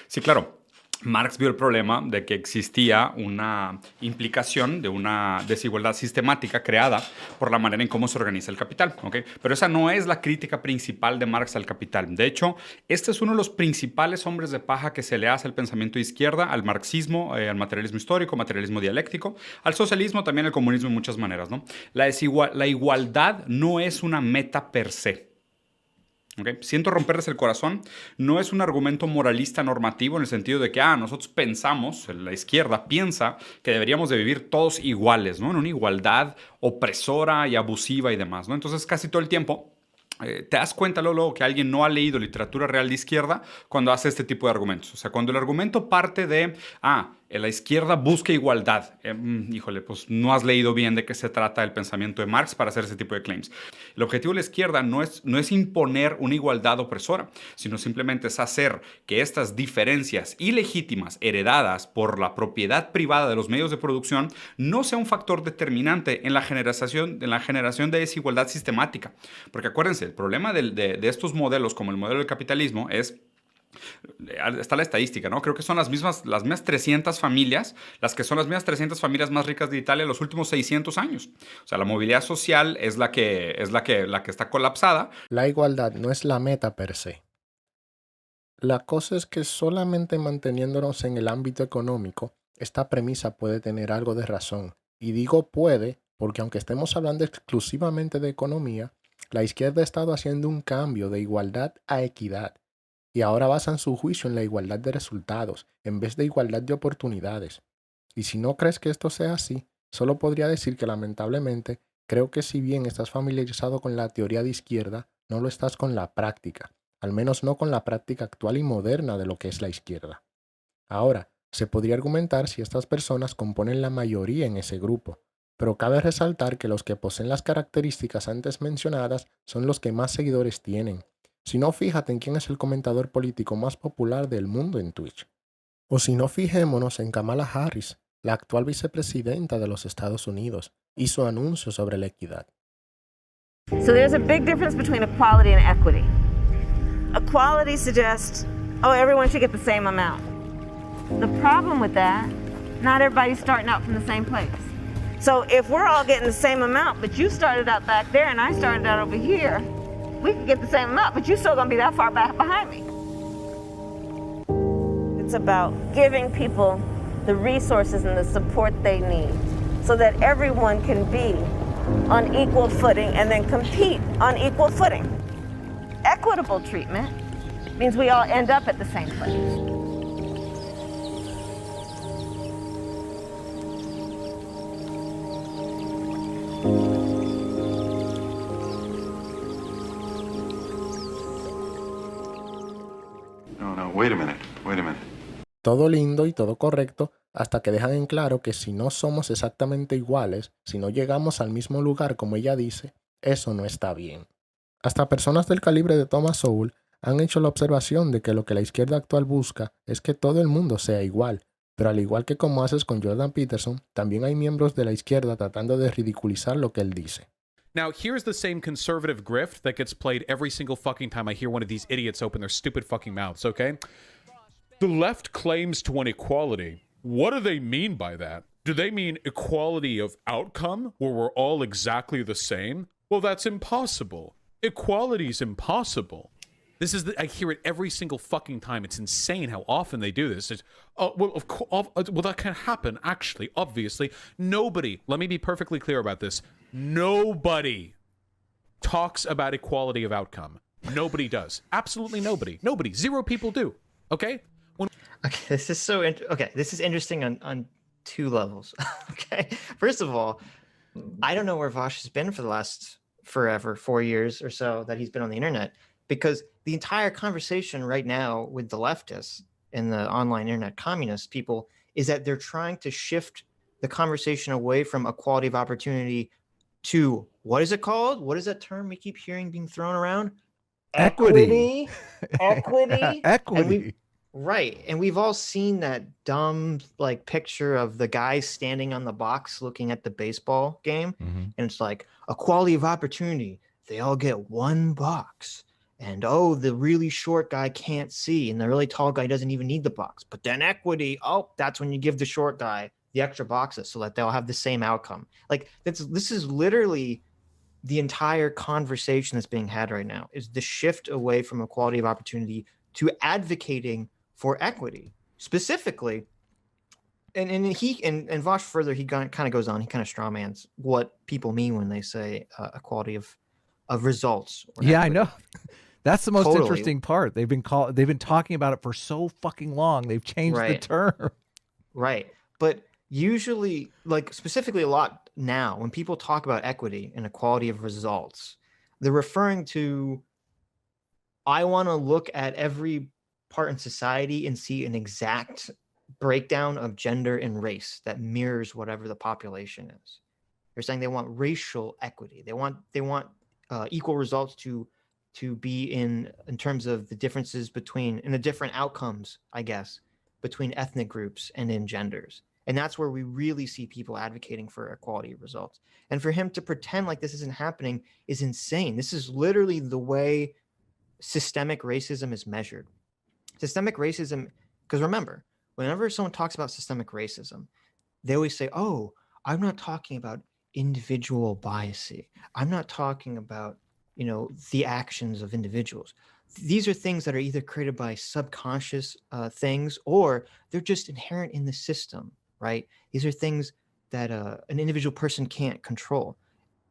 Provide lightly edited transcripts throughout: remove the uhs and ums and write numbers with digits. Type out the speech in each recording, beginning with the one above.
Sí, claro. Marx vio el problema de que existía una implicación de una desigualdad sistemática creada por la manera en cómo se organiza el capital, ¿ok? Pero esa no es la crítica principal de Marx al capital. De hecho, este es uno de los principales hombres de paja que se le hace al pensamiento de izquierda, al marxismo, al materialismo histórico, materialismo dialéctico, al socialismo, también al comunismo en muchas maneras, ¿no? La igualdad no es una meta per se. ¿Okay? Siento romperles el corazón. No es un argumento moralista normativo en el sentido de que nosotros pensamos, la izquierda piensa que deberíamos de vivir todos iguales, ¿no? En una igualdad opresora y abusiva y demás, ¿no? Entonces casi todo el tiempo te das cuenta luego que alguien no ha leído literatura real de izquierda cuando hace este tipo de argumentos. O sea, cuando el argumento parte de, la izquierda busca igualdad. Híjole, pues no has leído bien de qué se trata el pensamiento de Marx para hacer ese tipo de claims. El objetivo de la izquierda no es imponer una igualdad opresora, sino simplemente es hacer que estas diferencias ilegítimas heredadas por la propiedad privada de los medios de producción no sea un factor determinante en la generación de desigualdad sistemática. Porque acuérdense, el problema de estos modelos, como el modelo del capitalismo, está la estadística, ¿no? Creo que son las mismas 300 familias, las que son las mismas 300 familias más ricas de Italia en los últimos 600 años. O sea, la movilidad social es la que está colapsada. La igualdad no es la meta per se. La cosa es que solamente manteniéndonos en el ámbito económico, esta premisa puede tener algo de razón. Y digo puede, porque aunque estemos hablando exclusivamente de economía, la izquierda ha estado haciendo un cambio de igualdad a equidad. Y ahora basan su juicio en la igualdad de resultados, en vez de igualdad de oportunidades. Y si no crees que esto sea así, solo podría decir que lamentablemente, creo que si bien estás familiarizado con la teoría de izquierda, no lo estás con la práctica, al menos no con la práctica actual y moderna de lo que es la izquierda. Ahora, se podría argumentar si estas personas componen la mayoría en ese grupo, pero cabe resaltar que los que poseen las características antes mencionadas son los que más seguidores tienen. Si no, fíjate en quién es el comentador político más popular del mundo en Twitch. O si no, fijémonos en Kamala Harris, la actual vicepresidenta de los Estados Unidos, y su anuncio sobre la equidad. So there's a big difference between equality and equity. Equality suggests, everyone should get the same amount. The problem with that, not everybody's starting out from the same place. So if we're all getting the same amount, but you started out back there and I started out over here, we could get the same amount, but you're still gonna be that far back behind me. It's about giving people the resources and the support they need so that everyone can be on equal footing and then compete on equal footing. Equitable treatment means we all end up at the same place. No, wait a minute. Todo lindo y todo correcto hasta que dejan en claro que si no somos exactamente iguales, si no llegamos al mismo lugar como ella dice, eso no está bien. Hasta personas del calibre de Thomas Sowell han hecho la observación de que lo que la izquierda actual busca es que todo el mundo sea igual, pero al igual que como haces con Jordan Peterson, también hay miembros de la izquierda tratando de ridiculizar lo que él dice. Now, here's the same conservative grift that gets played every single fucking time I hear one of these idiots open their stupid fucking mouths, okay? The left claims to want equality. What do they mean by that? Do they mean equality of outcome, where we're all exactly the same? Well, that's impossible. Equality's impossible. I hear it every single fucking time. It's insane how often they do this. Well, that can happen, actually, obviously. Nobody, let me be perfectly clear about this. Nobody talks about equality of outcome. Nobody does. Absolutely nobody. Nobody. Zero people do. Okay? Okay, this is interesting on two levels. Okay, first of all, I don't know where Vosh has been for the last forever, 4 years or so that he's been on the internet, because the entire conversation right now with the leftists and the online internet communist people is that they're trying to shift the conversation away from equality of opportunity to, what is it called? What is that term we keep hearing being thrown around? Equity. Equity. Right. And we've all seen that dumb picture of the guy standing on the box looking at the baseball game. Mm-hmm. And it's like equality of opportunity. They all get one box And oh, the really short guy can't see, and the really tall guy doesn't even need the box. But then equity, oh, that's when you give the short guy the extra boxes so that they'll have the same outcome. Like this is literally the entire conversation that's being had right now, is the shift away from equality of opportunity to advocating for equity. Specifically, and Vosh further, he kind of goes on, he kind of strawmans what people mean when they say equality of results. Yeah, equity. I know. That's the most Totally. interesting part. They've been talking about it for so fucking long. They've changed the term. Right. But usually, like specifically a lot now, when people talk about equity and equality of results, they're referring to, I want to look at every part in society and see an exact breakdown of gender and race that mirrors whatever the population is. They're saying they want racial equity. They want equal results to be in terms of the differences between, in the different outcomes, I guess, between ethnic groups and in genders. And that's where we really see people advocating for equality of results. And for him to pretend like this isn't happening is insane. This is literally the way systemic racism is measured. Systemic racism, because remember, whenever someone talks about systemic racism, they always say, oh, I'm not talking about individual bias. I'm not talking about, the actions of individuals. These are things that are either created by subconscious things, or they're just inherent in the system, right? These are things that an individual person can't control.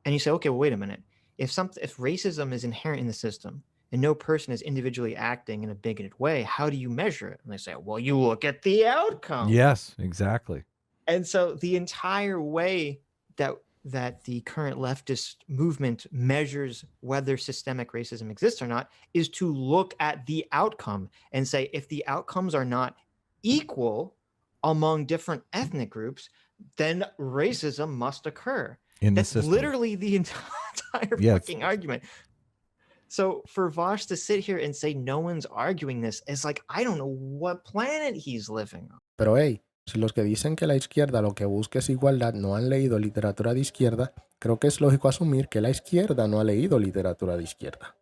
And you say, okay, well, wait a minute. If racism is inherent in the system and no person is individually acting in a bigoted way, how do you measure it? And they say, well, you look at the outcome. Yes, exactly. And so the entire way that the current leftist movement measures whether systemic racism exists or not is to look at the outcome and say, if the outcomes are not equal among different ethnic groups, then racism must occur. That's literally the entire fucking argument. So for Vosh to sit here and say no one's arguing this, is like, I don't know what planet he's living on. Pero hey, si los que dicen que la izquierda lo que busca es igualdad no han leído literatura de izquierda, creo que es lógico asumir que la izquierda no ha leído literatura de izquierda.